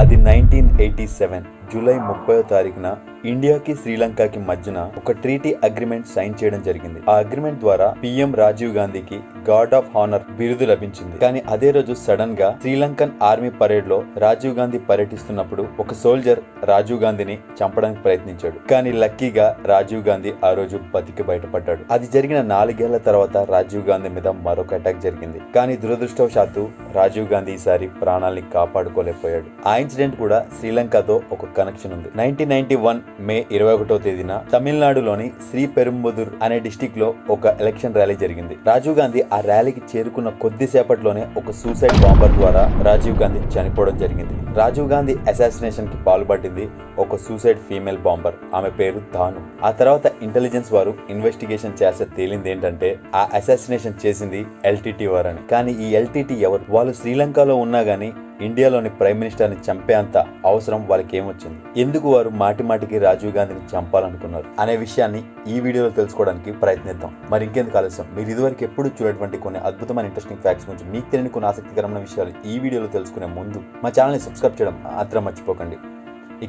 అది 1987 జూలై 30వ తారీఖున ఇండియాకి శ్రీలంకకి మధ్యన ఒక ట్రీటీ అగ్రిమెంట్ సైన్ చేయడం జరిగింది. ఆ అగ్రిమెంట్ ద్వారా పిఎం రాజీవ్ గాంధీకి గార్డ్ ఆఫ్ హానర్ బిరుదు లభించింది. కానీ అదే రోజు సడన్ గా శ్రీలంకన్ ఆర్మీ పరేడ్ లో రాజీవ్ గాంధీ పర్యటిస్తున్నప్పుడు ఒక సోల్జర్ రాజీవ్ గాంధీని చంపడానికి ప్రయత్నించాడు. కానీ లక్కీగా రాజీవ్ గాంధీ ఆ రోజు బతికి బయటపడ్డాడు. అది జరిగిన 4 ఏళ్ల తర్వాత రాజీవ్ గాంధీ మీద మరొక అటాక్ జరిగింది. కానీ దురదృష్టవశాత్తు రాజీవ్ గాంధీ ఈసారి ప్రాణాల్ని కాపాడుకోలేకపోయాడు. ఆ ఇన్సిడెంట్ కూడా శ్రీలంకతో ఒక కనెక్షన్ ఉంది. 1991 మే 21వ తేదీన తమిళనాడులోని శ్రీపెరుంబుదూర్ అనే డిస్టిక్ లో ఒక ఎలక్షన్ ర్యాలీ జరిగింది. రాజీవ్ గాంధీ ఆ ర్యాలీకి చేరుకున్న కొద్దిసేపట్లోనే ఒక సూసైడ్ బాంబర్ ద్వారా రాజీవ్ గాంధీ చనిపోవడం జరిగింది. రాజీవ్ గాంధీ అసాసినేషన్ కి పాల్పడింది ఒక సూసైడ్ ఫీమేల్ బాంబర్. ఆమె పేరు తాను. ఆ తర్వాత ఇంటెలిజెన్స్ వారు ఇన్వెస్టిగేషన్ చేస్తే తేలింది ఏంటంటే ఆ అసాసినేషన్ చేసింది ఎల్టీటీ వారని. కానీ ఈ ఎల్టీటీ ఎవరు? వాళ్ళు శ్రీలంకలో ఉన్నా గానీ ఇండియాలోని ప్రైమ్ మినిస్టర్ ని చంపేంత అవసరం వాళ్ళకి ఏమొచ్చింది? ఎందుకు వారు మాటిమాటికి రాజీవ్ గాంధీని చంపాలనుకున్నారు అనే విషయాన్ని ఈ వీడియోలో తెలుసుకోవడానికి ప్రయత్నిద్దాం. మరి ఇంకెందుకు ఆలస్యం, మీరు ఇదివరకు ఎప్పుడు చూడటువంటి కొన్ని అద్భుతమైన ఇంట్రెస్టింగ్ ఫ్యాక్ట్స్ గురించి మీకు తెలియని కొన్ని ఆసక్తికరమైన విషయాలు ఈ వీడియోలో తెలుసుకునే ముందు మా ఛానల్ ని సబ్స్క్రైబ్ చేయడం మాత్రం మర్చిపోకండి.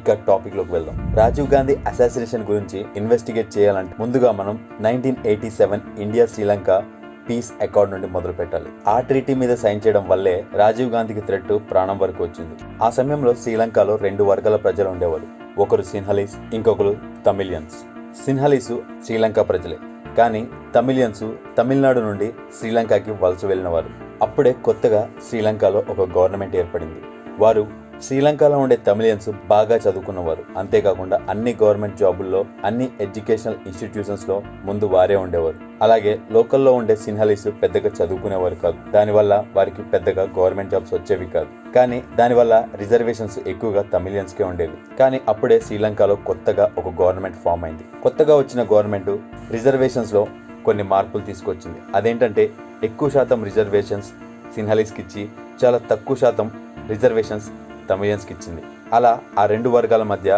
ఇక టాపిక్ లోకి వెళ్దాం. రాజీవ్ గాంధీ అసాసినేషన్ గురించి ఇన్వెస్టిగేట్ చేయాలంటే ముందుగా మనం 1987 ఇండియా శ్రీలంక పీస్ అకార్డ్ నుండి మొదలు పెట్టాలి. ఆ ట్రీటీ మీద సైన్ చేయడం వల్లే రాజీవ్ గాంధీకి థ్రెట్ ప్రాణం వరకు వచ్చింది. ఆ సమయంలో శ్రీలంకలో 2 వర్గాల ప్రజలు ఉండేవారు. ఒకరు సిన్హలీస్, ఇంకొకరు తమిళియన్స్. సిన్హలీసు శ్రీలంక ప్రజలే, కానీ తమిళియన్స్ తమిళనాడు నుండి శ్రీలంకకి వలస వెళ్ళిన వారు. అప్పుడే కొత్తగా శ్రీలంకలో ఒక గవర్నమెంట్ ఏర్పడింది. వారు శ్రీలంకలో ఉండే తమిళియన్స్ బాగా చదువుకున్నవారు. అంతేకాకుండా అన్ని గవర్నమెంట్ జాబుల్లో, అన్ని ఎడ్యుకేషనల్ ఇన్స్టిట్యూషన్స్ లో ముందు వారే ఉండేవారు. అలాగే లోకల్లో ఉండే సిన్హలీస్ పెద్దగా చదువుకునేవారు కాదు. దానివల్ల వారికి పెద్దగా గవర్నమెంట్ జాబ్స్ వచ్చేవి కాదు. కానీ దానివల్ల రిజర్వేషన్స్ ఎక్కువగా తమిళియన్స్ కే ఉండేవి. కానీ అప్పుడే శ్రీలంకలో కొత్తగా ఒక గవర్నమెంట్ ఫామ్ అయింది. కొత్తగా వచ్చిన గవర్నమెంట్ రిజర్వేషన్స్ లో కొన్ని మార్పులు తీసుకొచ్చింది. అదేంటంటే ఎక్కువ శాతం రిజర్వేషన్స్ సిన్హలీస్కి ఇచ్చి చాలా తక్కువ శాతం రిజర్వేషన్స్ తమిళియన్స్కి ఇచ్చింది. అలా ఆ 2 వర్గాల మధ్య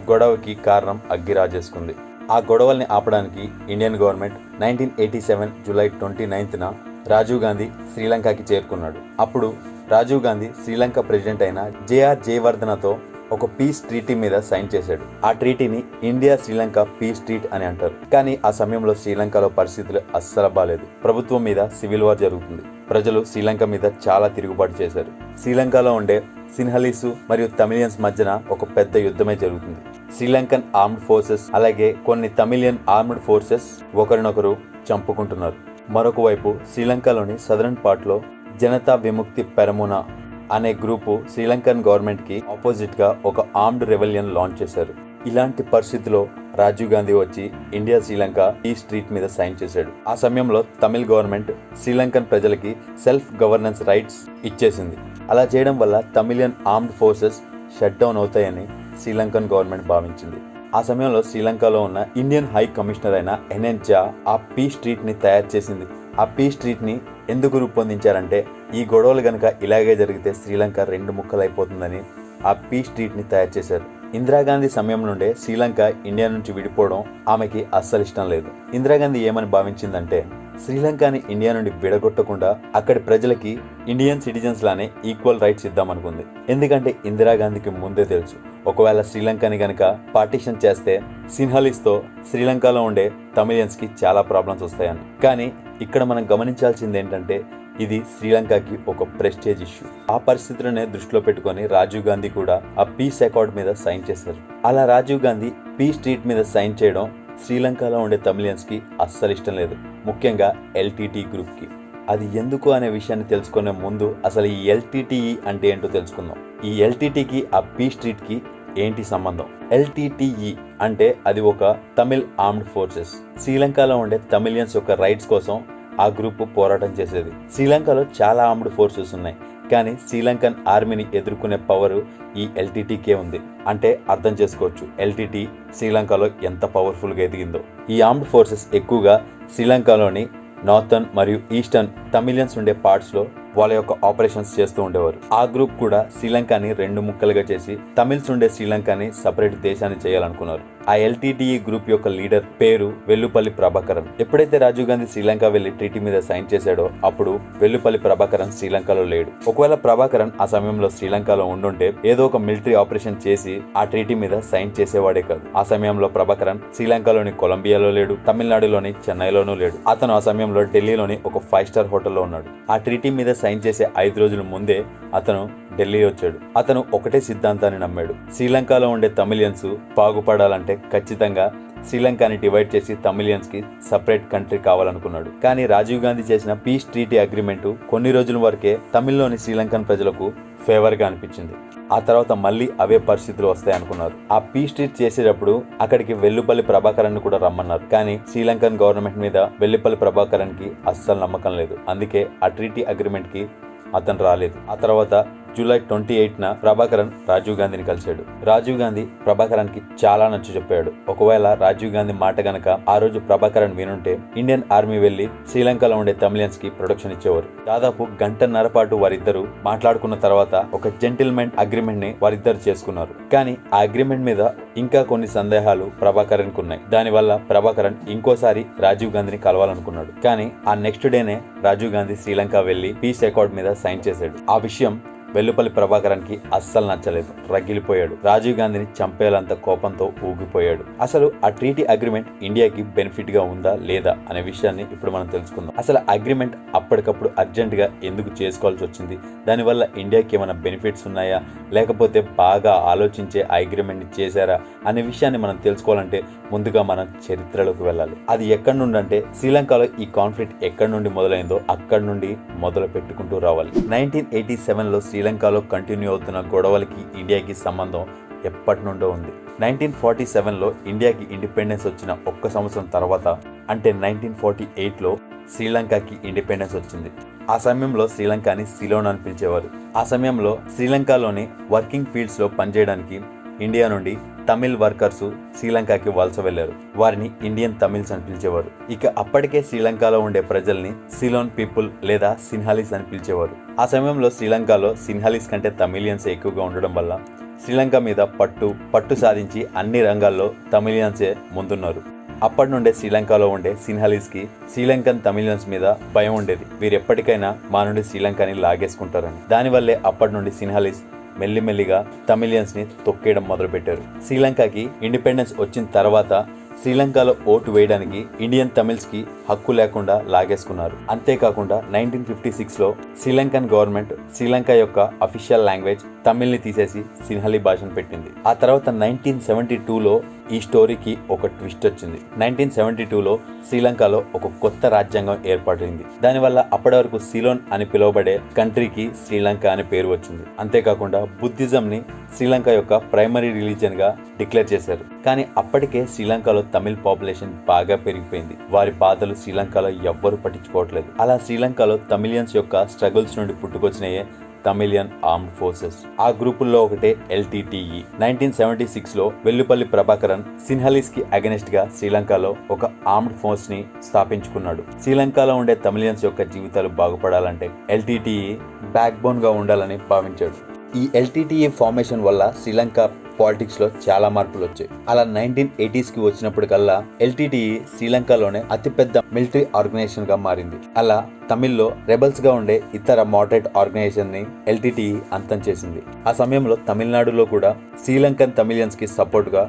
గొడవకి కారణం అగ్గి రాజేసుకుంది. ఆ గొడవల్ని ఆపడానికి ఇండియన్ గవర్నమెంట్ 1987 జూలై 29న రాజీవ్ గాంధీ శ్రీలంకకి చేరుకున్నాడు. అప్పుడు రాజీవ్ గాంధీ శ్రీలంక ప్రెసిడెంట్ అయిన జేఆర్ జయవర్ధనతో ఒక పీస్ ట్రీటీ మీద సైన్ చేశాడు. ఆ ట్రీటీని ఇండియా శ్రీలంక పీస్ ట్రీట్ అని అంటారు. కానీ ఆ సమయంలో శ్రీలంకలో పరిస్థితులు అస్సలు బాలేదు. ప్రభుత్వం మీద సివిల్ వార్ జరుగుతుంది. ప్రజలు శ్రీలంక మీద చాలా తిరుగుబాటు చేశారు. శ్రీలంకలో ఉండే సిన్హలీసు మరియు తమిళియన్స్ మధ్యన ఒక పెద్ద యుద్ధమే జరుగుతుంది. శ్రీలంకన్ ఆర్మ్డ్ ఫోర్సెస్ అలాగే కొన్ని తమిళియన్ ఆర్మ్డ్ ఫోర్సెస్ ఒకరినొకరు చంపుకుంటున్నారు. మరొక వైపు శ్రీలంకలోని సదరన్ పార్ట్ లో జనతా విముక్తి పెరమున అనే గ్రూపు శ్రీలంకన్ గవర్నమెంట్ కి ఆపోజిట్ గా ఒక ఆర్మ్డ్ రెవెలియన్ లాంచ్ చేశారు. ఇలాంటి పరిస్థితిలో రాజీవ్ గాంధీ వచ్చి ఇండియా శ్రీలంక ఈ స్ట్రీట్ మీద సైన్ చేశాడు. ఆ సమయంలో తమిళ గవర్నమెంట్ శ్రీలంకన్ ప్రజలకి సెల్ఫ్ గవర్నెన్స్ రైట్స్ ఇచ్చేసింది. అలా చేయడం వల్ల Tamilian armed forces shut down అవుతాయని శ్రీలంకన్ గవర్నమెంట్ భావించింది. ఆ సమయంలో శ్రీలంకలో ఉన్న ఇండియన్ హై కమిషనర్ అయిన ఎన్ఎన్ జా ఆ పీస్ స్ట్రీట్ ని తయారు చేసింది. ఆ పీస్ స్ట్రీట్ ని ఎందుకు రూపొందించారంటే ఈ గొడవలు గనక ఇలాగే జరిగితే శ్రీలంక 2 ముక్కలు అయిపోతుందని ఆ పీస్ స్ట్రీట్ ని తయారు చేశారు. ఇందిరాగాంధీ సమయం నుండే శ్రీలంక ఇండియా నుంచి విడిపోవడం ఆమెకి అస్సలు ఇష్టం లేదు. ఇందిరాగాంధీ ఏమని భావించిందంటే శ్రీలంకని ఇండియా నుండి విడగొట్టకుండా అక్కడి ప్రజలకి ఇండియన్ సిటిజన్స్ లానే ఈక్వల్ రైట్స్ ఇద్దామనుకుంది. ఎందుకంటే ఇందిరాగాంధీకి ముందే తెలుసు ఒకవేళ శ్రీలంకని గనక పార్టీషన్ చేస్తే సిన్హలీస్ తో శ్రీలంకలో ఉండే తమిళియన్స్ కి చాలా ప్రాబ్లమ్స్ వస్తాయని. కానీ ఇక్కడ మనం గమనించాల్సింది ఏంటంటే ఇది శ్రీలంకకి ఒక ప్రెస్టేజ్ ఇష్యూ. ఆ పరిస్థితులనే దృష్టిలో పెట్టుకొని రాజీవ్ గాంధీ కూడా ఆ పీస్ అకార్డ్ మీద సైన్ చేశారు. అలా రాజీవ్ గాంధీ పీస్ ట్రీట్ మీద సైన్ చేయడం శ్రీలంకలో ఉండే తమిళియన్స్ కి అస్సలు ఇష్టం లేదు, ముఖ్యంగా ఎల్టీటీ గ్రూప్ కి. అది ఎందుకు అనే విషయాన్ని తెలుసుకునే ముందు అసలు ఈ ఎల్టీటీఈ అంటే ఏంటో తెలుసుకుందాం. ఈ ఎల్టీటీకి ఆ పీస్ ట్రీట్ కి ఏంటి సంబంధం? ఎల్టీటీఈ అంటే అది ఒక తమిళ్ ఆర్మ్డ్ ఫోర్సెస్. శ్రీలంకలో ఉండే తమిళియన్స్ యొక్క రైట్స్ కోసం ఆ గ్రూప్ పోరాటం చేసేది. శ్రీలంకలో చాలా ఆర్మ్డ్ ఫోర్సెస్ ఉన్నాయి, కానీ శ్రీలంకన్ ఆర్మీని ఎదుర్కొనే పవర్ ఈ ఎల్టీటీకే ఉంది. అంటే అర్థం చేసుకోవచ్చు ఎల్టీటీ శ్రీలంకలో ఎంత పవర్ఫుల్ గా ఎదిగిందో. ఈ ఆర్మ్డ్ ఫోర్సెస్ ఎక్కువగా శ్రీలంకలోని నార్థన్ మరియు ఈస్టర్న్ తమిళియన్స్ ఉండే పార్ట్స్ లో వాళ్ళ యొక్క ఆపరేషన్స్ చేస్తూ ఉండేవారు. ఆ గ్రూప్ కూడా శ్రీలంకని 2 ముక్కలుగా చేసి తమిళ్స్ ఉండే శ్రీలంకని సపరేట్ దేశాన్ని చేయాలనుకున్నారు. ఆ ఎల్టీటీఈ గ్రూప్ యొక్క లీడర్ పేరు వెల్లుపల్లి ప్రభాకరన్. ఎప్పుడైతే రాజీవ్ గాంధీ శ్రీలంక వెళ్లి ట్రీటీ మీద సైన్ చేశాడో అప్పుడు వెల్లుపల్లి ప్రభాకరన్ శ్రీలంకలో లేడు. ఒకవేళ ప్రభాకరన్ ఆ సమయంలో శ్రీలంకలో ఉండుంటే ఏదో ఒక మిలిటరీ ఆపరేషన్ చేసి ఆ ట్రీటీ మీద సైన్ చేసేవాడే కాదు. ఆ సమయంలో ప్రభాకరన్ శ్రీలంకలోని కొలంబియాలో లేడు, తమిళనాడులోని చెన్నైలోనూ లేడు. అతను ఆ సమయంలో ఢిల్లీలోని ఒక 5 స్టార్ హోటల్లో ఉన్నాడు. ఆ ట్రీటీ మీద సైన్ చేసే 5 రోజుల ముందే అతను ఢిల్లీ వచ్చాడు. అతను ఒకటే సిద్ధాంతాన్ని నమ్మాడు. శ్రీలంకలో ఉండే తమిళియన్స్ బాగుపడాలంటే ఖచ్చితంగా శ్రీలంకని డివైడ్ చేసి తమిళియన్స్ కి సపరేట్ కంట్రీ కావాలనుకున్నాడు. కానీ రాజీవ్ గాంధీ చేసిన పీస్ ట్రీటీ అగ్రిమెంట్ కొన్ని రోజుల వరకే తమిళ్లోని శ్రీలంకన్ ప్రజలకు ఫేవర్ గా అనిపించింది. ఆ తర్వాత మళ్ళీ అవే పరిస్థితులు వస్తాయనుకున్నారు. ఆ పీస్ ట్రీట్ చేసేటప్పుడు అక్కడికి వెల్లుపల్లి ప్రభాకరన్ కూడా రమ్మన్నారు. కానీ శ్రీలంకన్ గవర్నమెంట్ మీద వెల్లుపల్లి ప్రభాకరన్ కి అస్సలు నమ్మకం లేదు. అందుకే ఆ ట్రీటీ అగ్రిమెంట్ కి అతను రాలేదు. ఆ తర్వాత జూలై 28న ప్రభాకరన్ రాజీవ్ గాంధీని కలిశాడు. రాజీవ్ గాంధీ ప్రభాకరన్ కి చాలా నచ్చ చెప్పాడు. ఒకవేళ రాజీవ్ గాంధీ మాట గనక ఆ రోజు ప్రభాకరన్ వినుంటే ఇండియన్ ఆర్మీ వెళ్లి శ్రీలంకలో ఉండే తమిళియన్స్ కి ప్రొటెక్షన్ ఇచ్చేవారు. దాదాపు గంటన్నర పాటు వారిద్దరూ మాట్లాడుకున్న తర్వాత ఒక జెంటిల్మెన్ అగ్రిమెంట్ ని వారిద్దరు చేసుకున్నారు. కానీ ఆ అగ్రిమెంట్ మీద ఇంకా కొన్ని సందేహాలు ప్రభాకరన్ కు ఉన్నాయి. దానివల్ల ప్రభాకరన్ ఇంకోసారి రాజీవ్ గాంధీని కలవాలనుకున్నాడు. కానీ ఆ నెక్స్ట్ డేనే రాజీవ్ గాంధీ శ్రీలంక వెళ్లి పీస్ అకార్డ్ మీద సైన్ చేశాడు. ఆ విషయం వెల్లుపల్లి ప్రభాకరన్ కి అస్సలు నచ్చలేదు. రగిలిపోయాడు. రాజీవ్ గాంధీని చంపేయాలంత కోపంతో ఊగిపోయాడు. అసలు ఆ ట్రీటీ అగ్రిమెంట్ ఇండియాకి బెనిఫిట్ గా ఉందా లేదా అనే విషయాన్ని ఇప్పుడు మనం తెలుసుకుందాం. అసలు అగ్రిమెంట్ అప్పటికప్పుడు అర్జెంట్ గా ఎందుకు చేసుకోవాల్సి వచ్చింది, దానివల్ల ఇండియాకి ఏమైనా బెనిఫిట్స్ ఉన్నాయా లేకపోతే బాగా ఆలోచించే ఆ అగ్రిమెంట్ ని చేశారా అనే విషయాన్ని మనం తెలుసుకోవాలంటే ముందుగా మనం చరిత్రలోకి వెళ్ళాలి. అది ఎక్కడి నుండి అంటే శ్రీలంకలో ఈ కాన్ఫ్లిక్ట్ ఎక్కడి నుండి మొదలైందో అక్కడి నుండి మొదలు పెట్టుకుంటూ రావాలి. 1987లో శ్రీలంకలో కంటిన్యూ అవుతున్న గొడవలకి ఇండియాకి సంబంధం ఎప్పటి నుండో ఉంది. 1947లో ఇండియాకి ఇండిపెండెన్స్ వచ్చిన 1 సంవత్సరం తర్వాత అంటే 1948లో శ్రీలంకకి ఇండిపెండెన్స్ వచ్చింది. ఆ సమయంలో శ్రీలంకని సిలోన్ అని పిలిచేవారు. ఆ సమయంలో శ్రీలంకలోని వర్కింగ్ ఫీల్డ్స్ లో పనిచేయడానికి ఇండియా నుండి తమిళ్ వర్కర్స్ శ్రీలంకకి వలస వెళ్లారు. వారిని ఇండియన్ తమిళ్స్ అని పిలిచేవారు. ఇక అప్పటికే శ్రీలంకలో ఉండే ప్రజల్ని సిలోన్ పీపుల్ లేదా సిన్హాలీస్ అని పిలిచేవారు. ఆ సమయంలో శ్రీలంకలో సిన్హాలీస్ కంటే తమిళియన్స్ ఎక్కువగా ఉండడం వల్ల శ్రీలంక మీద పట్టు సాధించి అన్ని రంగాల్లో తమిళియన్సే ముందున్నారు. అప్పటి నుండే శ్రీలంకలో ఉండే సిన్హాలీస్ కి శ్రీలంకన్ తమిళియన్స్ మీద భయం ఉండేది. వీరు ఎప్పటికైనా మా నుండి శ్రీలంకని లాగేసుకుంటారని. దానివల్లే అప్పటి నుండి సిన్హాలీస్ మెల్లిమెల్లిగా తమిళియన్స్ ని తొక్కేయడం మొదలుపెట్టారు. శ్రీలంకకి ఇండిపెండెన్స్ వచ్చిన తర్వాత శ్రీలంకలో ఓటు వేయడానికి ఇండియన్ తమిళ్స్ కి హక్కు లేకుండా లాగేసుకున్నారు. అంతేకాకుండా 1956లో శ్రీలంకన్ గవర్నమెంట్ శ్రీలంక యొక్క అఫీషియల్ లాంగ్వేజ్ తమిళ్ని తీసేసి సిన్హలీ భాషను పెట్టింది. ఆ తర్వాత 1972లో ఈ స్టోరీకి ఒక ట్విస్ట్ వచ్చింది. 1972లో శ్రీలంకలో ఒక కొత్త రాజ్యాంగం ఏర్పడింది. దానివల్ల అప్పటి వరకు సిలోన్ అని పిలువబడే కంట్రీకి శ్రీలంక అనే పేరు వచ్చింది. అంతేకాకుండా బుద్ధిజం ని శ్రీలంక యొక్క ప్రైమరీ రిలీజియన్ గా డిక్లేర్ చేశారు. కానీ అప్పటికే శ్రీలంకలో తమిళ్ పాపులేషన్ బాగా పెరిగిపోయింది. వారి బాధలు శ్రీలంకలో ఎవ్వరూ పట్టించుకోవట్లేదు. అలా శ్రీలంకలో తమిళియన్స్ యొక్క స్ట్రగుల్స్ నుండి పుట్టుకొచ్చినాయే తమిళియన్ ఆర్మ్డ్ ఫోర్సెస్. ఆ గ్రూపుల్లో ఒకటే ఎల్టీటీఈ. 1976లో వెల్లుపల్లి ప్రభాకరన్ సిన్హలీస్ కి అగెనిస్ట్ గా శ్రీలంకలో ఒక ఆర్మ్డ్ ఫోర్స్ ని స్థాపించుకున్నాడు. శ్రీలంకలో ఉండే తమిళియన్స్ యొక్క జీవితాలు బాగుపడాలంటే ఎల్టీటీఈ బ్యాక్ బోన్ గా ఉండాలని భావించాడు. ఈ ఎల్టీటీఈ ఫార్మేషన్ వల్ల శ్రీలంక పాలిటిక్స్ లో చాలా మార్పులు వచ్చాయి. అలా 1980s కి వచ్చినప్పటికల్లా ఎల్టీటీఈ శ్రీలంకలోనే అతిపెద్ద మిలిటరీ ఆర్గనైజేషన్ గా మారింది. అలా తమిళ్లో రెబల్స్ గా ఉండే ఇతర మోడరేట్ ఆర్గనైజేషన్ ని ఎల్టీటీఈ అంతం చేసింది. ఆ సమయంలో తమిళనాడులో కూడా శ్రీలంకన్ తమిళియన్స్ కి సపోర్ట్ గా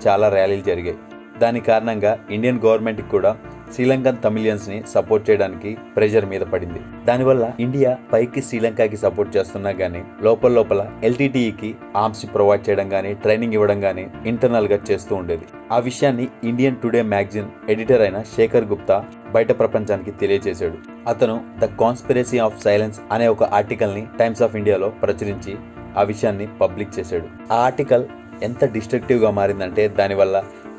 చాలా ర్యాలీలు జరిగాయి. దాని కారణంగా ఇండియన్ గవర్నమెంట్ కూడా శ్రీలంకన్ తమిళియన్స్ ని సపోర్ట్ చేయడానికి ప్రెషర్ మీద పడింది. దానివల్ల ఇండియా పైకి శ్రీలంకకి సపోర్ట్ చేస్తున్నా గానీ లోపల ఎల్టీటీఈకి ఆర్మ్స్ ప్రొవైడ్ చేయడం గానీ ట్రైనింగ్ ఇవ్వడం గానీ ఇంటర్నల్ గా చేస్తూ ఉండేది. ఆ విషయాన్ని ఇండియన్ టుడే మ్యాగజైన్ ఎడిటర్ అయిన శేఖర్ గుప్తా బయట ప్రపంచానికి తెలియజేశాడు. అతను ద కాన్స్పిరసీ ఆఫ్ సైలెన్స్ అనే ఒక ఆర్టికల్ ని టైమ్స్ ఆఫ్ ఇండియాలో ప్రచురించి ఆ విషయాన్ని పబ్లిక్ చేశాడు. ఆ ఆర్టికల్ ఎంత డిస్ట్రక్టివ్ గా మారిందంటే దానివల్ల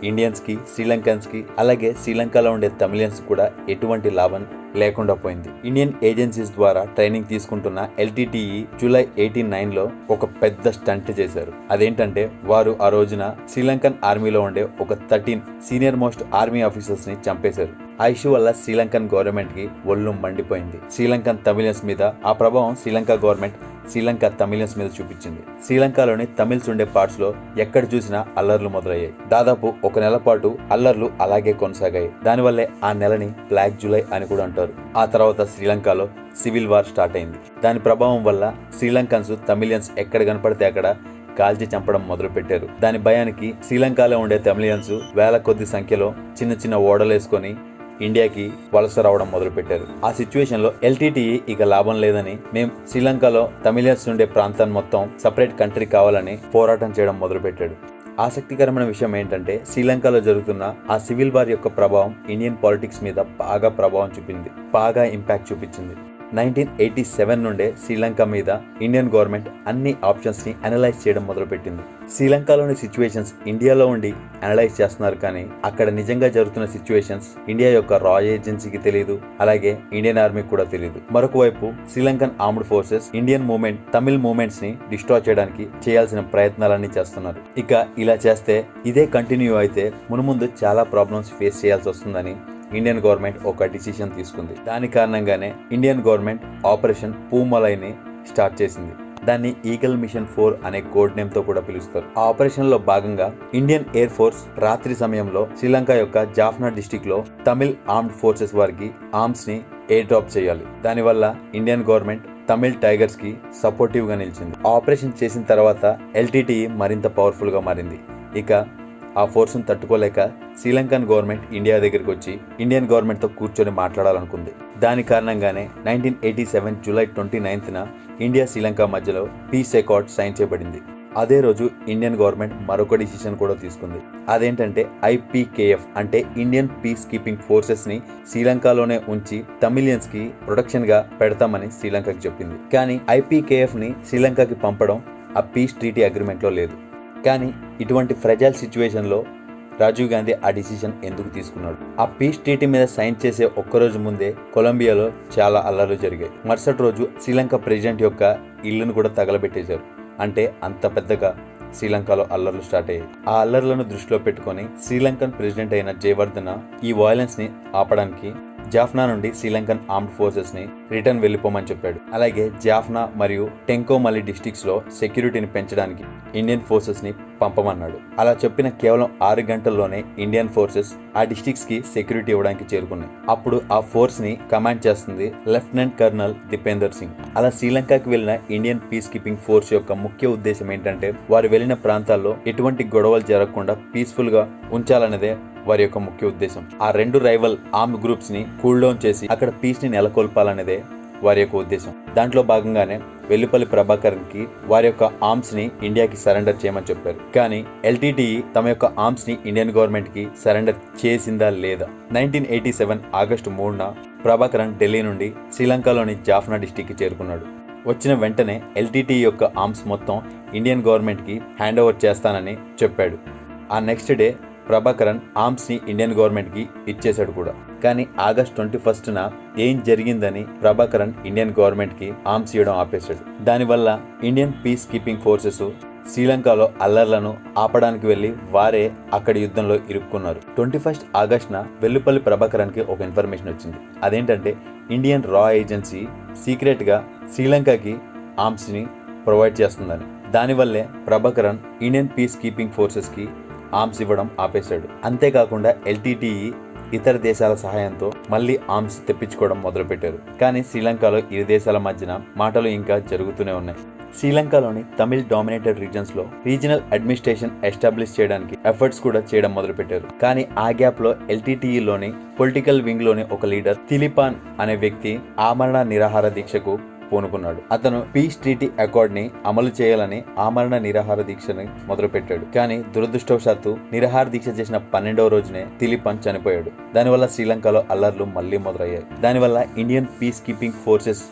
ఇండియన్స్ కి శ్రీలంకన్స్ కి అలాగే శ్రీలంకలో ఉండే తమిళియన్స్ కూడా ఎటువంటి లాభం లేకుండా పోయింది. ఇండియన్ ఏజెన్సీస్ ద్వారా ట్రైనింగ్ తీసుకుంటున్న ఎల్టీటీఈ జూలై 1989లో ఒక పెద్ద స్టంట్ చేశారు. అదేంటంటే వారు ఆ రోజున శ్రీలంకన్ ఆర్మీలో ఉండే ఒక 13 సీనియర్ మోస్ట్ ఆర్మీ ఆఫీసర్స్ ని చంపేశారు. ఆ ఇష్యూ వల్ల శ్రీలంకన్ గవర్నమెంట్ కి ఒళ్ళు మండిపోయింది. శ్రీలంకన్ తమిళియన్స్ మీద ఆ ప్రభావం శ్రీలంక గవర్నమెంట్ శ్రీలంక తమిళియన్స్ మీద చూపించింది. శ్రీలంకలోని తమిళ్స్ ఉండే పార్ట్స్ లో ఎక్కడ చూసినా అల్లర్లు మొదలయ్యాయి. దాదాపు ఒక నెల పాటు అల్లర్లు అలాగే కొనసాగాయి. దానివల్లే ఆ నెలని బ్లాక్ జూలై అని కూడా అంటారు. ఆ తర్వాత శ్రీలంకలో సివిల్ వార్ స్టార్ట్ అయింది. దాని ప్రభావం వల్ల శ్రీలంకన్స్ తమిళియన్స్ ఎక్కడ కనపడితే అక్కడ కాల్చి చంపడం మొదలు పెట్టారు. దాని భయానికి శ్రీలంకలో ఉండే తమిళియన్స్ వేల కొద్ది సంఖ్యలో చిన్న చిన్న ఓడలేసుకొని ఇండియాకి వలస రావడం మొదలు పెట్టారు. ఆ సిచ్యువేషన్ లో ఎల్టీటీఈ ఇక లాభం లేదని మేం శ్రీలంకలో తమిళియన్స్ ఉండే ప్రాంతాన్ని మొత్తం సపరేట్ కంట్రీ కావాలని పోరాటం చేయడం మొదలు పెట్టాడు. ఆసక్తికరమైన విషయం ఏంటంటే శ్రీలంకలో జరుగుతున్న ఆ సివిల్ వార్ యొక్క ప్రభావం ఇండియన్ పాలిటిక్స్ మీద బాగా ప్రభావం చూపింది, బాగా ఇంపాక్ట్ చూపించింది. 1987 నుండే శ్రీలంక మీద ఇండియన్ గవర్నమెంట్ అన్ని ఆప్షన్స్ ని అనలైజ్ చేయడం మొదలుపెట్టింది. శ్రీలంకలోని సిచ్యువేషన్స్ ఇండియాలో ఉండి అనలైజ్ చేస్తున్నారు, కానీ అక్కడ నిజంగా జరుగుతున్న సిచ్యువేషన్స్ ఇండియా యొక్క రా ఏజెన్సీకి తెలియదు, అలాగే ఇండియన్ ఆర్మీకి కూడా తెలియదు. మరొక వైపు Sri Lankan armed forces Indian movement, Tamil movements ని డిస్ట్రాయ్ చేయడానికి చేయాల్సిన ప్రయత్నాలన్నీ చేస్తున్నారు. ఇక ఇలా చేస్తే ఇదే కంటిన్యూ అయితే మునుముందు చాలా ప్రాబ్లమ్స్ ఫేస్ చేయాల్సి వస్తుందని ఇండియన్ గవర్నమెంట్ ఒక డిసిషన్ తీసుకుంది. దాని కారణంగానే ఇండియన్ గవర్నమెంట్ ఆపరేషన్ పూమలైని స్టార్ట్ చేసింది. దాన్ని ఈగల్ మిషన్ 4 అనే కోడ్ నేమ్ తో కూడా పిలుస్తారు. ఆ ఆపరేషన్ లో భాగంగా ఇండియన్ ఎయిర్ ఫోర్స్ రాత్రి సమయంలో శ్రీలంక యొక్క జాఫ్నా డిస్టిక్ లో తమిళ్ ఆర్మ్డ్ ఫోర్సెస్ వారికి ఆర్మ్స్ ని ఎయిర్ డ్రాప్ చేయాలి. దానివల్ల ఇండియన్ గవర్నమెంట్ తమిళ్ టైగర్స్ కి సపోర్టివ్ గా నిలిచింది. ఆపరేషన్ చేసిన తర్వాత ఎల్టీటీఈ మరింత పవర్ఫుల్ గా మారింది. ఇక ఆ ఫోర్స్ ను తట్టుకోలేక శ్రీలంకన్ గవర్నమెంట్ ఇండియా దగ్గరికి వచ్చి ఇండియన్ గవర్నమెంట్ తో కూర్చొని మాట్లాడాలనుకుంది. దాని కారణంగానే 1987 జూలై 29న ఇండియా శ్రీలంక మధ్యలో పీస్ అకార్డ్ సైన్ చేయబడింది. అదే రోజు ఇండియన్ గవర్నమెంట్ మరొక డిసిషన్ కూడా తీసుకుంది. అదేంటంటే IPKF అంటే ఇండియన్ పీస్ కీపింగ్ ఫోర్సెస్ ని శ్రీలంకలోనే ఉంచి తమిళియన్స్ కి ప్రొటెక్షన్ గా పెడతామని శ్రీలంకకి చెప్పింది. కానీ IPKF ని శ్రీలంకకి పంపడం ఆ పీస్ ట్రీటీ అగ్రిమెంట్ లో లేదు. కానీ ఇటువంటి ఫ్రెజైల్ సిచ్యువేషన్ లో రాజీవ్ గాంధీ ఆ డిసిషన్ ఎందుకు తీసుకున్నాడు? ఆ పీస్ ట్రీటీ మీద సైన్ చేసే ఒక్కరోజు ముందే కొలంబియాలో చాలా అల్లర్లు జరిగాయి. మరుసటి రోజు శ్రీలంక ప్రెసిడెంట్ యొక్క ఇల్లును కూడా తగలబెట్టేశారు. అంటే అంత పెద్దగా శ్రీలంకలో అల్లర్లు స్టార్ట్ అయ్యాయి. ఆ అల్లర్లను దృష్టిలో పెట్టుకొని శ్రీలంకన్ ప్రెసిడెంట్ అయిన జయవర్ధన ఈ వైలెన్స్ ని ఆపడానికి జాఫ్నా నుండి శ్రీలంకన్ ఆర్మ్డ్ ఫోర్సెస్ ని రిటర్న్ వెళ్లిపోమని చెప్పాడు. అలాగే జాఫ్నా మరియు టెంకోమలి డిస్ట్రిక్ట్స్ లో సెక్యూరిటీని పెంచడానికి ఇండియన్ ఫోర్సెస్ ని పంపమన్నాడు. అలా చెప్పిన కేవలం 6 గంటల్లోనే ఇండియన్ ఫోర్సెస్ ఆ డిస్ట్రిక్ట్స్ కి సెక్యూరిటీ ఇవ్వడానికి చేరుకున్నాయి. అప్పుడు ఆ ఫోర్స్ ని కమాండ్ చేస్తుంది లెఫ్టినెంట్ కర్నల్ దీపేందర్ సింగ్. అలా శ్రీలంకకి వెళ్లిన ఇండియన్ పీస్ కీపింగ్ ఫోర్స్ యొక్క ముఖ్య ఉద్దేశం ఏంటంటే వారు వెళ్లిన ప్రాంతాల్లో ఎటువంటి గొడవలు జరగకుండా పీస్ఫుల్ గా ఉంచాలనేదే వారి యొక్క ముఖ్య ఉద్దేశం. ఆ రెండు రైవల్ ఆర్మ్ గ్రూప్స్ ని కూల్ డౌన్ చేసి అక్కడ పీస్ ని నెలకొల్పాలనేదే వారి యొక్క ఉద్దేశం. దాంట్లో భాగంగానే వెల్లుపల్లి ప్రభాకరన్ కి వారి యొక్క ఆర్మ్స్ ని ఇండియాకి సరెండర్ చేయమని చెప్పారు. కానీ ఎల్టీటీఈ తమ యొక్క ఆర్మ్స్ ని ఇండియన్ గవర్నమెంట్ కి సరెండర్ చేసిందా లేదా? 1987 ఆగస్టు 3న ప్రభాకరన్ ఢిల్లీ నుండి శ్రీలంకలోని జాఫ్నా డిస్టిక్ కి చేరుకున్నాడు. వచ్చిన వెంటనే ఎల్టీటీఈ యొక్క ఆర్మ్స్ మొత్తం ఇండియన్ గవర్నమెంట్ కి హ్యాండ్ ఓవర్ చేస్తానని చెప్పాడు. ఆ నెక్స్ట్ డే ప్రభాకరన్ ఆర్మ్స్ ని ఇండియన్ గవర్నమెంట్ కి ఇచ్చేశాడు కూడా. కానీ ఆగస్ట్ 21న ఏం జరిగిందని ప్రభాకరన్ ఇండియన్ గవర్నమెంట్ కి ఆర్మ్స్ ఇవ్వడం ఆపేశాడు. దానివల్ల ఇండియన్ పీస్ కీపింగ్ ఫోర్సెస్ శ్రీలంకలో అల్లర్లను ఆపడానికి వెళ్లి వారే అక్కడి యుద్ధంలో ఇరుక్కున్నారు. 21 ఆగస్టున వెల్లుపల్లి ప్రభాకరన్ కి ఒక ఇన్ఫర్మేషన్ వచ్చింది. అదేంటంటే ఇండియన్ రా ఏజెన్సీ సీక్రెట్ గా శ్రీలంకకి ఆర్మ్స్ ని ప్రొవైడ్ చేస్తుందని. దానివల్లే Prabhakaran Indian peace keeping forces కి ఆర్మ్స్ ఇవ్వడం ఆపేశాడు. అంతేకాకుండా ఎల్టీటీఈ ఇతర దేశాల సహాయంతో మళ్లీ ఆర్మ్స్ తెప్పించుకోవడం మొదలుపెట్టారు. కానీ శ్రీలంకలో ఇరు దేశాల మధ్యన మాటలు ఇంకా జరుగుతూనే ఉన్నాయి. శ్రీలంకలోని తమిళ్ డామినేటెడ్ రీజన్స్ లో రీజనల్ అడ్మినిస్ట్రేషన్ ఎస్టాబ్లిష్ చేయడానికి ఎఫర్ట్స్ కూడా చేయడం మొదలుపెట్టారు. కానీ ఆ గ్యాప్ లో ఎల్టీటీఈలోని పొలిటికల్ వింగ్ లోని ఒక లీడర్ తిలిపాన్ అనే వ్యక్తి ఆమరణ నిరాహార దీక్షకు పూనుకున్నాడు. అతను పీస్ ట్రీటీ అకార్డ్ ని అమలు చేయాలని ఆమరణ నిరాహార దీక్షని మొదలుపెట్టాడు. కానీ దురదృష్టవశాత్తు నిరాహార దీక్ష చేసిన 12వ రోజునే తిలిపాన్ చనిపోయాడు. దానివల్ల శ్రీలంకలో అల్లర్లు మళ్లీ మొదలయ్యాయి. దానివల్ల Indian peace keeping forces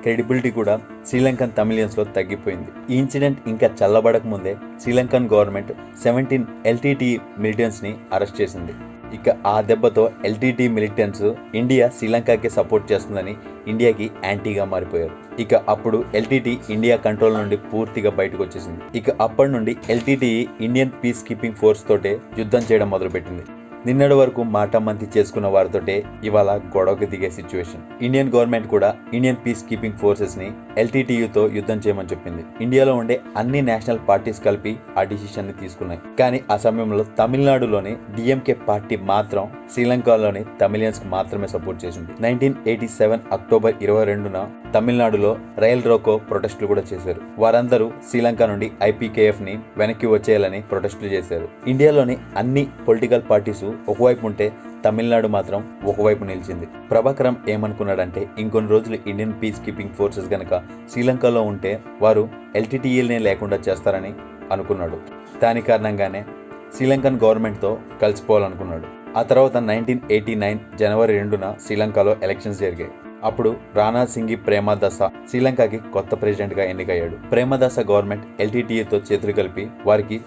credibility కూడా శ్రీలంకన్ తమిళియన్స్ లో తగ్గిపోయింది. ఈ ఇన్సిడెంట్ ఇంకా చల్లబడక ముందే శ్రీలంకన్ గవర్నమెంట్ 17 ఎల్టీటీఈ మిలిటెంట్స్ ని అరెస్ట్ చేసింది. ఇక ఆ దెబ్బతో ఎల్టీటీ మిలిటెంట్స్ ఇండియా శ్రీలంకకి సపోర్ట్ చేస్తుందని ఇండియాకి యాంటీగా మారిపోయారు. ఇక అప్పుడు ఎల్టీటీ ఇండియా కంట్రోల్ నుండి పూర్తిగా బయటకు వచ్చేసింది. ఇక అప్పటి నుండి LTT Indian peace keeping force తోటే యుద్ధం చేయడం మొదలుపెట్టింది. నిన్నటి వరకు మాటమంతి చేసుకున్న వారితోటే ఇవాళ గొడవకు దిగే సిచ్యువేషన్. ఇండియన్ గవర్నమెంట్ కూడా ఇండియన్ పీస్ కీపింగ్ ఫోర్సెస్ ని LTTEతో యుద్ధం చేయమని చెప్పింది. ఇండియాలో ఉండే అన్ని నేషనల్ పార్టీస్ కలిపి ఆ డిసిషన్ ని తీసుకున్నాయి. కానీ ఆ సమయంలో తమిళనాడులోని DMK పార్టీ మాత్రం శ్రీలంకలోని తమిళియన్స్ కు మాత్రమే సపోర్ట్ చేసింది. 1987 అక్టోబర్ 22న తమిళనాడులో రైల్ రోకో ప్రొటెస్టులు కూడా చేశారు. వారందరూ శ్రీలంక నుండి IPKF ని వెనక్కి వచ్చేయాలని ప్రొటెస్టులు చేశారు. ఇండియాలోని అన్ని పొలిటికల్ పార్టీస్ ఒకవైపు ఉంటే తమిళనాడు మాత్రం ఒకవైపు నిలిచింది. ప్రభాకరం ఏమనుకున్నాడంటే ఇంకొన్ని రోజులు ఇండియన్ పీస్ కీపింగ్ ఫోర్సెస్ గనక శ్రీలంకలో ఉంటే వారు LTTEనే లేకుండా చేస్తారని అనుకున్నాడు. దాని కారణంగానే శ్రీలంకన్ గవర్నమెంట్తో కలిసిపోవాలనుకున్నాడు. ఆ తర్వాత 1989 జనవరి 2న శ్రీలంకలో ఎలక్షన్స్ జరిగాయి. అప్పుడు రాణా సింగి ప్రేమదాస శ్రీలంకకి కొత్త ప్రెసిడెంట్ గా ఎన్నికయ్యాడు. ప్రేమదాస గవర్నమెంట్ LTTEతో చేతులు కలిపి వారికి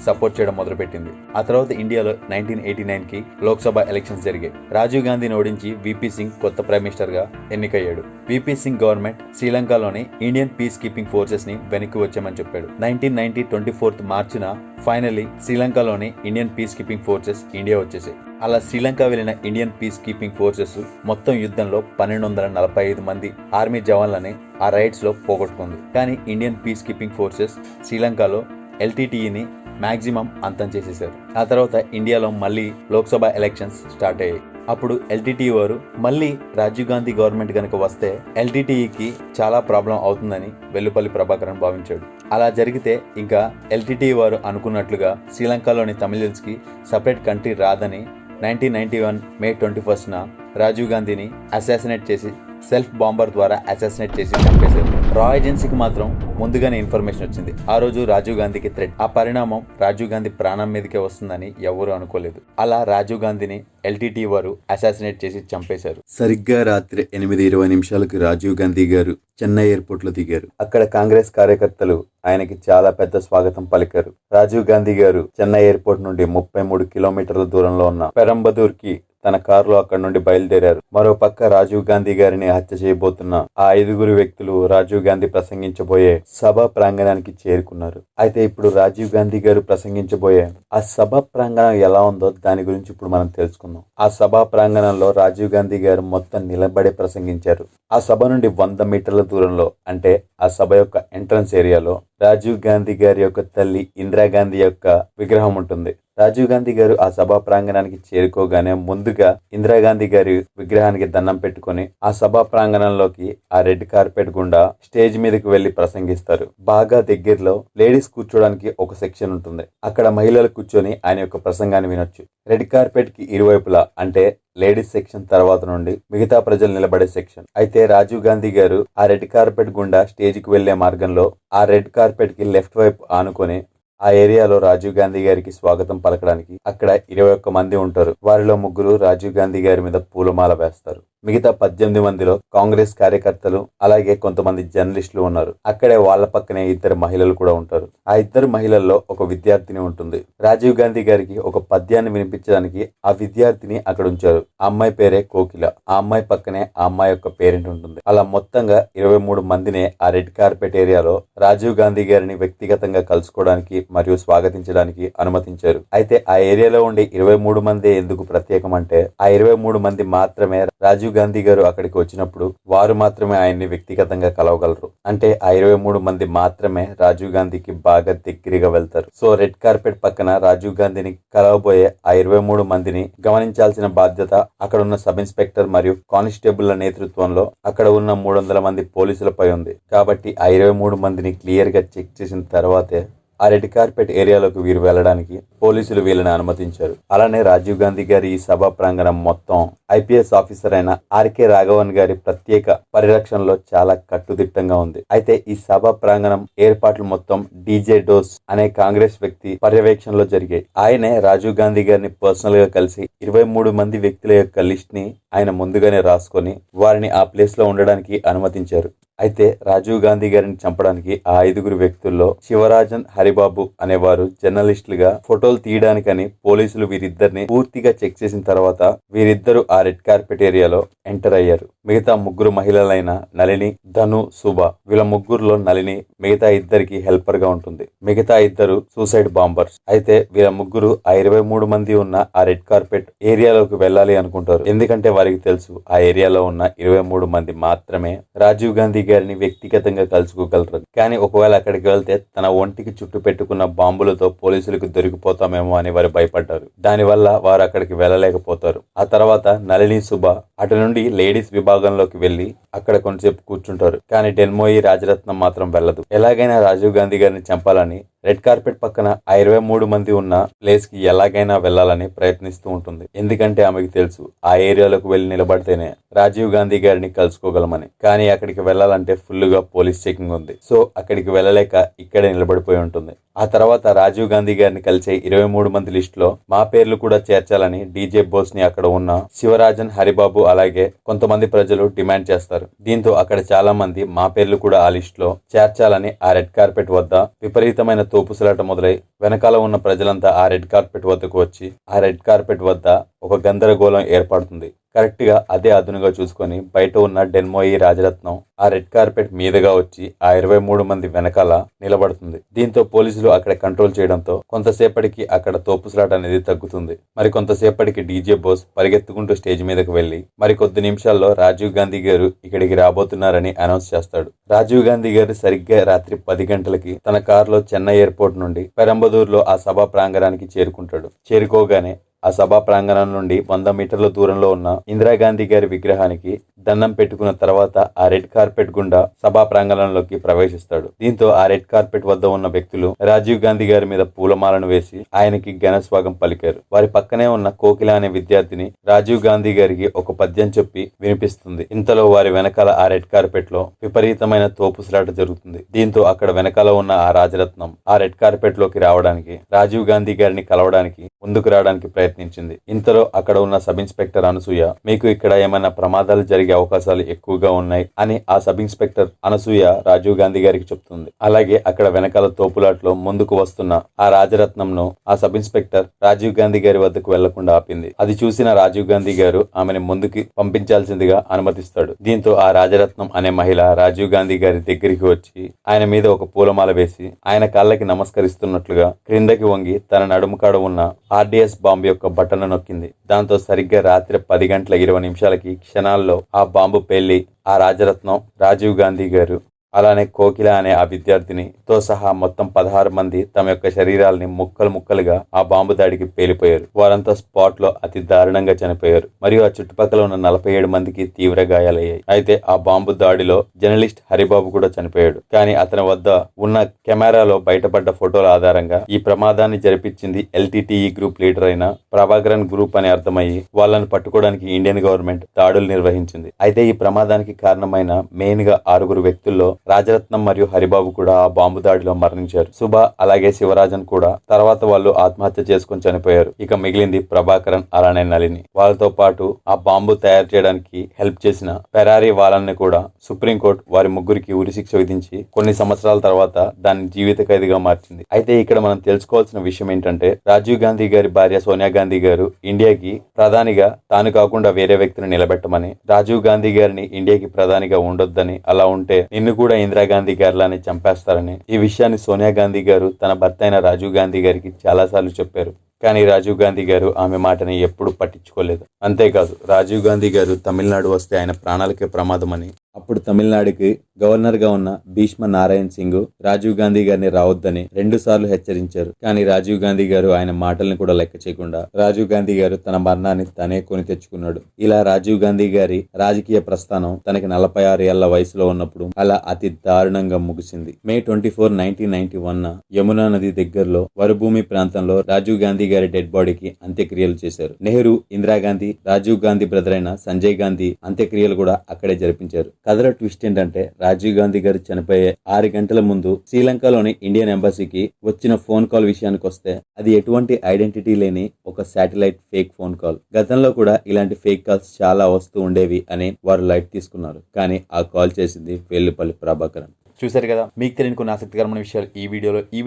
సపోర్ట్ చేయడం మొదలుపెట్టింది. ఆ తర్వాత ఇండియాలో 1989కి లోక్సభ ఎలక్షన్స్ జరిగాయి. రాజీవ్ గాంధీని ఓడించి VP సింగ్ కొత్త ప్రైమ్ మినిస్టర్ గా ఎన్నికయ్యాడు. VP సింగ్ గవర్నమెంట్ శ్రీలంకలోని ఇండియన్ పీస్ కీపింగ్ ఫోర్సెస్ ని వెనక్కి వచ్చామని చెప్పాడు. 1990 24 మార్చిన ఫైనల్లీ శ్రీలంకలోని Indian peace keeping forces India వచ్చేసాయి. అలా శ్రీలంక వెళ్లిన ఇండియన్ పీస్ కీపింగ్ ఫోర్సెస్ మొత్తం యుద్ధంలో 1245 మంది ఆర్మీ జవాన్లని ఆ రైడ్స్ లో పోగొట్టుకుంది. కానీ ఇండియన్ పీస్ కీపింగ్ ఫోర్సెస్ శ్రీలంకలో LTTEని మాక్సిమం అంతం చేసేశారు. ఆ తర్వాత ఇండియాలో మళ్ళీ లోక్సభ ఎలక్షన్స్ స్టార్ట్ అయ్యాయి. అప్పుడు LTTE వారు మళ్ళీ రాజీవ్ గాంధీ గవర్నమెంట్ కనుక వస్తే LTTEకి చాలా ప్రాబ్లం అవుతుందని వెల్లుపల్లి ప్రభాకరన్ భావించాడు. అలా జరిగితే ఇంకా LTTE వారు అనుకున్నట్లుగా శ్రీలంకలోని తమిళన్స్ కి సపరేట్ కంట్రీ రాదని 1991 మే 21న రాజీవ్ గాంధీని అసాసినేట్ చేసి సెల్ఫ్ బాంబర్ ద్వారా అసాసినేట్ చేసి చంపేశారు. రా ఏజెన్సీకి మాత్రం ముందుగానే ఇన్ఫర్మేషన్ వచ్చింది. ఆ రోజు రాజీవ్ గాంధీకి థ్రెట్. ఆ పరిణామం రాజీవ్ గాంధీ ప్రాణం మీదకే వస్తుందని ఎవరూ అనుకోలేదు. అలా రాజీవ్ గాంధీని LTTE వారు అసాసినేట్ చేసి చంపేశారు. సరిగ్గా రాత్రి 8:20 రాజీవ్ గాంధీ గారు చెన్నై ఎయిర్పోర్ట్ లో దిగారు. అక్కడ కాంగ్రెస్ కార్యకర్తలు ఆయనకి చాలా పెద్ద స్వాగతం పలికారు. రాజీవ్ గాంధీ గారు చెన్నై ఎయిర్పోర్ట్ నుండి 33 కిలోమీటర్ల దూరంలో ఉన్న పెరంబదూర్ కి తన కారులో అక్కడి నుండి బయలుదేరారు. మరో పక్క రాజీవ్ గాంధీ గారిని హత్య చేయబోతున్న ఆ 5 వ్యక్తులు రాజీవ్ గాంధీ ప్రసంగించబోయే సభ ప్రాంగణానికి చేరుకున్నారు. అయితే ఇప్పుడు రాజీవ్ గాంధీ గారు ప్రసంగించబోయే ఆ సభ ప్రాంగణం ఎలా ఉందో దాని గురించి ఇప్పుడు మనం తెలుసుకుందాం. ఆ సభా ప్రాంగణంలో రాజీవ్ గాంధీ గారు మొత్తం నిలబడే ప్రసంగించారు. ఆ సభ నుండి 100 మీటర్ల దూరంలో అంటే ఆ సభ యొక్క ఎంట్రన్స్ ఏరియాలో రాజీవ్ గాంధీ గారి యొక్క తల్లి ఇందిరాగాంధీ యొక్క విగ్రహం ఉంటుంది. రాజీవ్ గాంధీ గారు ఆ సభా ప్రాంగణానికి చేరుకోగానే ముందుగా ఇందిరాగాంధీ గారి విగ్రహానికి దండం పెట్టుకుని ఆ సభా ప్రాంగణంలోకి ఆ రెడ్ కార్పెట్ గుండా స్టేజ్ మీదకి వెళ్లి ప్రసంగిస్తారు. బాగా దగ్గరలో లేడీస్ కూర్చోడానికి ఒక సెక్షన్ ఉంటుంది. అక్కడ మహిళలు కూర్చొని ఆయన యొక్క ప్రసంగాన్ని వినొచ్చు. రెడ్ కార్పెట్ కి ఇరువైపులా అంటే లేడీస్ సెక్షన్ తర్వాత నుండి మిగతా ప్రజలు నిలబడే సెక్షన్. అయితే రాజీవ్ గాంధీ గారు ఆ రెడ్ కార్పెట్ గుండా స్టేజ్ కి వెళ్లే మార్గంలో ఆ రెడ్ కార్పెట్ కి లెఫ్ట్ వైపు ఆనుకొని ఆ ఏరియాలో రాజీవ్ గాంధీ గారికి స్వాగతం పలకడానికి అక్కడ 21 మంది ఉంటారు. వారిలో 3 రాజీవ్ గాంధీ గారి మీద పూలమాల వేస్తారు. మిగతా 18 మందిలో కాంగ్రెస్ కార్యకర్తలు అలాగే కొంతమంది జర్నలిస్టులు ఉన్నారు. అక్కడే వాళ్ళ పక్కనే 2 మహిళలు కూడా ఉంటారు. ఆ 2 మహిళల్లో ఒక విద్యార్థిని ఉంటుంది. రాజీవ్ గాంధీ గారికి ఒక పద్యాన్ని వినిపించడానికి ఆ విద్యార్థిని అక్కడ ఉంచారు. ఆ అమ్మాయి పేరే కోకిల. ఆ అమ్మాయి పక్కనే ఆ అమ్మాయి యొక్క పేరెంట్ ఉంటుంది. అలా మొత్తంగా 23 మందిని ఆ రెడ్ కార్పెట్ ఏరియాలో రాజీవ్ గాంధీ గారిని వ్యక్తిగతంగా కలుసుకోవడానికి మరియు స్వాగతించడానికి అనుమతించారు. అయితే ఆ ఏరియాలో ఉండే 23 మంది ఎందుకు ప్రత్యేకం అంటే ఆ 23 మంది మాత్రమే రాజీవ్ గాంధీ గారు అక్కడికి వచ్చినప్పుడు వారు మాత్రమే ఆయన్ని వ్యక్తిగతంగా కలవగలరు. అంటే ఆ 23 మంది మాత్రమే రాజీవ్ గాంధీకి బాగా దగ్గరగా వెళ్తారు. సో రెడ్ కార్పెట్ పక్కన రాజీవ్ గాంధీని కలవబోయే ఆ 23 మందిని గమనించాల్సిన బాధ్యత అక్కడ ఉన్న సబ్ ఇన్స్పెక్టర్ మరియు కానిస్టేబుల్ల నేతృత్వంలో అక్కడ ఉన్న 300 మంది పోలీసులపై ఉంది. కాబట్టి ఆ 23 మందిని క్లియర్ గా చెక్ చేసిన తర్వాతే ఆ రెడ్ కార్పెట్ ఏరియాలోకి వీరు వెళ్లడానికి పోలీసులు వీళ్ళని అనుమతించారు. అలానే రాజీవ్ గాంధీ గారి ఈ సభా ప్రాంగణం మొత్తం IPS ఆఫీసర్ అయిన RK రాఘవన్ గారి ప్రత్యేక పరిరక్షణలో చాలా కట్టుదిట్టంగా ఉంది. అయితే ఈ సభా ప్రాంగణం ఏర్పాట్లు మొత్తం DJ డోస్ అనే కాంగ్రెస్ వ్యక్తి పర్యవేక్షణలో జరిగాయి. ఆయనే రాజీవ్ గాంధీ గారిని పర్సనల్ గా కలిసి 23 మంది వ్యక్తుల యొక్క లిస్ట్ ని ఆయన ముందుగానే రాసుకొని వారిని ఆ ప్లేస్ లో ఉండడానికి అనుమతించారు. అయితే రాజీవ్ గాంధీ గారిని చంపడానికి ఆ 5 వ్యక్తుల్లో శివరాజన్, హరిబాబు అనేవారు జర్నలిస్టులుగా ఫోటోలు తీయడానికని పోలీసులు వీరిద్దరిని పూర్తిగా చెక్ చేసిన తర్వాత వీరిద్దరూ ఆ రెడ్ కార్పెట్ ఏరియాలో ఎంటర్ అయ్యారు. మిగతా 3 మహిళలైన నళిని, ధను, శుభ వీళ్ళ ముగ్గురులో నళిని మిగతా ఇద్దరికి హెల్పర్ గా ఉంటుంది. మిగతా 2 సూసైడ్ బాంబర్స్. అయితే వీళ్ళ ముగ్గురు ఆ 23 మంది ఉన్న ఆ రెడ్ కార్పెట్ ఏరియాలోకి వెళ్ళాలి అనుకుంటారు. ఎందుకంటే వారికి తెలుసు ఆ ఏరియాలో ఉన్న 23 మంది మాత్రమే రాజీవ్ గాంధీ గారిని వ్యక్తిగతంగా కలుసుకోగలరు. కానీ ఒకవేళ అక్కడికి వెళ్తే తన ఒంటికి చుట్టు పెట్టుకున్న బాంబులతో పోలీసులకు దొరికిపోతామేమో అని వారు భయపడ్డారు. దానివల్ల వారు అక్కడికి వెళ్ళలేకపోతారు. ఆ తర్వాత నళిని, శుభ అటు నుండి లేడీస్ విభాగంలోకి వెళ్లి అక్కడ కొంతసేపు కూర్చుంటారు. కానీ డెన్మోయి రాజరత్నం మాత్రం వెళ్ళదు. ఎలాగైనా రాజీవ్ గాంధీ గారిని చంపాలని రెడ్ కార్పెట్ పక్కన ఆ 23 మంది ఉన్న ప్లేస్ కి ఎలాగైనా వెళ్లాలని ప్రయత్నిస్తూ ఉంటుంది. ఎందుకంటే ఆమెకు తెలుసు ఆ ఏరియాలోకి వెళ్లి నిలబడితేనే రాజీవ్ గాంధీ గారిని కలుసుకోగలమని. కానీ అక్కడికి వెళ్లాలంటే ఫుల్ గా పోలీస్ చెకింగ్ ఉంది. సో అక్కడికి వెళ్ళలేక ఇక్కడే నిలబడిపోయి ఉంటుంది. ఆ తర్వాత రాజీవ్ గాంధీ గారిని కలిసే 23 మంది లిస్ట్ లో మా పేర్లు కూడా చేర్చాలని డీజే బోస్ ని అక్కడ ఉన్న శివరాజన్, హరిబాబు అలాగే కొంతమంది ప్రజలు డిమాండ్ చేస్తారు. దీంతో అక్కడ చాలా మంది మా పేర్లు కూడా ఆ లిస్ట్ లో చేర్చాలని ఆ రెడ్ కార్పెట్ వద్ద విపరీతమైన తోపుసలాట మొదలై వెనకాల ఉన్న ప్రజలంతా ఆ రెడ్ కార్పెట్ వద్దకు వచ్చి ఆ రెడ్ కార్పెట్ వద్ద ఒక గందరగోళం ఏర్పడుతుంది. కరెక్ట్ గా అదే అదునుగా చూసుకొని బయట ఉన్న డెన్మోయి రాజరత్నం ఆ రెడ్ కార్పెట్ మీదుగా వచ్చి ఆ 23 మంది వెనకాల నిలబడుతుంది. దీంతో పోలీసులు అక్కడ కంట్రోల్ చేయడంతో కొంతసేపటికి అక్కడ తోపుసలాట అనేది తగ్గుతుంది. మరి కొంతసేపటికి డీజే బోస్ పరిగెత్తుకుంటూ స్టేజ్ మీదకు వెళ్లి మరి కొద్ది నిమిషాల్లో రాజీవ్ గాంధీ గారు ఇక్కడికి రాబోతున్నారని అనౌన్స్ చేస్తాడు. రాజీవ్ గాంధీ గారు సరిగ్గా రాత్రి 10 గంటలకి తన కారులో చెన్నై ఎయిర్పోర్ట్ నుండి పెరంబదూర్లో ఆ సభా ప్రాంగణానికి చేరుకుంటాడు. చేరుకోగానే ఆ సభా ప్రాంగణం నుండి 100 మీటర్ల దూరంలో ఉన్న ఇందిరాగాంధీ గారి విగ్రహానికి దండం పెట్టుకున్న తర్వాత ఆ రెడ్ కార్పెట్ గుండా సభా ప్రాంగణంలోకి ప్రవేశిస్తాడు. దీంతో ఆ రెడ్ కార్పెట్ వద్ద ఉన్న వ్యక్తులు రాజీవ్ గాంధీ గారి మీద పూలమాలను వేసి ఆయనకి ఘన స్వాగతం పలికారు. వారి పక్కనే ఉన్న కోకిల అనే విద్యార్థిని రాజీవ్ గాంధీ గారికి ఒక పద్యం చెప్పి వినిపిస్తుంది. ఇంతలో వారి వెనకాల ఆ రెడ్ కార్పెట్ లో విపరీతమైన తోపుసలాట జరుగుతుంది. దీంతో అక్కడ వెనకాల ఉన్న ఆ రాజరత్నం ఆ రెడ్ కార్పెట్ లోకి రావడానికి, రాజీవ్ గాంధీ గారిని కలవడానికి ముందుకు రావడానికి ప్రయత్నించింది. ఇంతలో అక్కడ ఉన్న సబ్ ఇన్స్పెక్టర్ అనసూయ, మీకు ఇక్కడ ఏమైనా ప్రమాదాలు జరిగే అవకాశాలు ఎక్కువగా ఉన్నాయి అని ఆ సబ్ ఇన్స్పెక్టర్ అనసూయ రాజీవ్ గాంధీ గారికి చెప్తుంది. అలాగే అక్కడ వెనకాల తోపులాట్లో ముందుకు వస్తున్న ఆ రాజరత్నంను ఆ సబ్ ఇన్స్పెక్టర్ రాజీవ్ గాంధీ గారి వద్దకు వెళ్లకుండా ఆపింది. అది చూసిన రాజీవ్ గాంధీ గారు ఆమెను ముందుకి పంపించాల్సిందిగా అనుమతిస్తాడు. దీంతో ఆ రాజరత్నం అనే మహిళ రాజీవ్ గాంధీ గారి దగ్గరికి వచ్చి ఆయన మీద ఒక పూలమాల వేసి ఆయన కాళ్ళకి నమస్కరిస్తున్నట్లుగా క్రిందకి వంగి తన నడుము కాడ ఉన్న ఆర్డిఎస్ బాంబు యొక్క బటన్ నొక్కింది. దాంతో సరిగ్గా రాత్రి 10:20 క్షణాల్లో ఆ బాంబు పేలి ఆ రాజరత్నం, రాజీవ్ గాంధీ గారు అలానే కోకిల అనే ఆ విద్యార్థినితో సహా మొత్తం 16 మంది తమ యొక్క శరీరాల్ని ముక్కలు ముక్కలుగా ఆ బాంబు దాడికి పేలిపోయారు. వారంతా స్పాట్ లో అతి దారుణంగా చనిపోయారు. మరియు ఆ చుట్టుపక్కల ఉన్న 47 మందికి తీవ్ర గాయాలయ్యాయి. అయితే ఆ బాంబు దాడిలో జర్నలిస్ట్ హరిబాబు కూడా చనిపోయాడు. కానీ అతని వద్ద ఉన్న కెమెరాలో బయటపడ్డ ఫోటోల ఆధారంగా ఈ ప్రమాదాన్ని జరిపించింది ఎల్టీటీఈ గ్రూప్ లీడర్ అయిన ప్రభాకరన్ గ్రూప్ అని అర్థమయ్యి వాళ్ళని పట్టుకోవడానికి ఇండియన్ గవర్నమెంట్ దాడులు నిర్వహించింది. అయితే ఈ ప్రమాదానికి కారణమైన మెయిన్ గా 6 వ్యక్తుల్లో రాజరత్నం మరియు హరిబాబు కూడా ఆ బాంబు దాడిలో మరణించారు. శుభ అలాగే శివరాజన్ కూడా తర్వాత వాళ్ళు ఆత్మహత్య చేసుకుని చనిపోయారు. ఇక మిగిలింది ప్రభాకరన్ అలానే నళిని. వాళ్ళతో పాటు ఆ బాంబు తయారు చేయడానికి హెల్ప్ చేసిన ఫెరారీ వాళ్ళని కూడా సుప్రీంకోర్టు వారి ముగ్గురికి ఉరిశిక్ష విధించి కొన్ని సంవత్సరాల తర్వాత దాన్ని జీవిత ఖైదీగా మార్చింది. అయితే ఇక్కడ మనం తెలుసుకోవాల్సిన విషయం ఏంటంటే రాజీవ్ గాంధీ గారి భార్య సోనియా గాంధీ గారు ఇండియాకి ప్రధానిగా తాను కాకుండా వేరే వ్యక్తిని నిలబెట్టమని, రాజీవ్ గాంధీ గారిని ఇండియాకి ప్రధానిగా ఉండొద్దని, అలా ఉంటే నిన్ను కూడా ఇందిరాగాంధీ గారిలానే చంపేస్తారని ఈ విషయాన్ని సోనియా గాంధీ గారు తన భర్త అయిన రాజీవ్ గాంధీ గారికి చాలాసార్లు చెప్పారు. కానీ రాజీవ్ గాంధీ గారు ఆమె మాటని ఎప్పుడు పట్టించుకోలేదు. అంతేకాదు రాజీవ్ గాంధీ గారు తమిళనాడు వస్తే ఆయన ప్రాణాలకే ప్రమాదమని అప్పుడు తమిళనాడుకి గవర్నర్ గా ఉన్న భీష్మ నారాయణ్ సింగ్ రాజీవ్ గాంధీ గారిని రావద్దని 2 సార్లు హెచ్చరించారు. కానీ రాజీవ్ గాంధీ గారు ఆయన మాటల్ని కూడా లెక్క చేయకుండా రాజీవ్ గాంధీ గారు తన మరణాన్ని తనే కొని తెచ్చుకున్నాడు. ఇలా రాజీవ్ గాంధీ గారి రాజకీయ ప్రస్థానం తనకి 46 ఏళ్ల వయసులో ఉన్నప్పుడు అలా అతి దారుణంగా ముగిసింది. మే 24, 1991 యమునా నది దగ్గరలో వరుభూమి ప్రాంతంలో రాజీవ్ గాంధీ గారి డెడ్ బాడీకి అంత్యక్రియలు చేశారు. నెహ్రూ, ఇందిరాగాంధీ, రాజీవ్ గాంధీ బ్రదర్ అయిన సంజయ్ గాంధీ అంత్యక్రియలు కూడా అక్కడే జరిపించారు. కథలో ట్విస్ట్ ఏంటంటే రాజీవ్ గాంధీ గారు చనిపోయే 6 గంటల ముందు శ్రీలంకలోని ఇండియన్ ఎంబసీకి వచ్చిన ఫోన్ కాల్ విషయానికి వస్తే అది ఎటువంటి ఐడెంటిటీ లేని ఒక శాటిలైట్ ఫేక్ ఫోన్ కాల్. గతంలో కూడా ఇలాంటి ఫేక్ కాల్స్ చాలా వస్తూ ఉండేవి అని వారు లైట్ తీసుకున్నారు. కానీ ఆ కాల్ చేసింది వేలుపల్లి ప్రభాకరన్. చూశారు కదా, మీకు తెలియని కొన్ని ఆసక్తికరమైన విషయాలు ఈ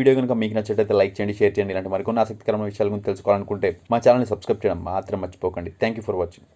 వీడియో కనుక మీకు నచ్చినట్లయితే లైక్ చేయండి, షేర్ చేయండి. ఇలాంటి మరికొన్ని ఆసక్తికరమైన విషయాల గురించి తెలుసుకోవాలనుకుంటే మా ఛానల్ని సబ్స్క్రైబ్ చేయడం మాత్రం మర్చిపోకండి. Thank you for watching.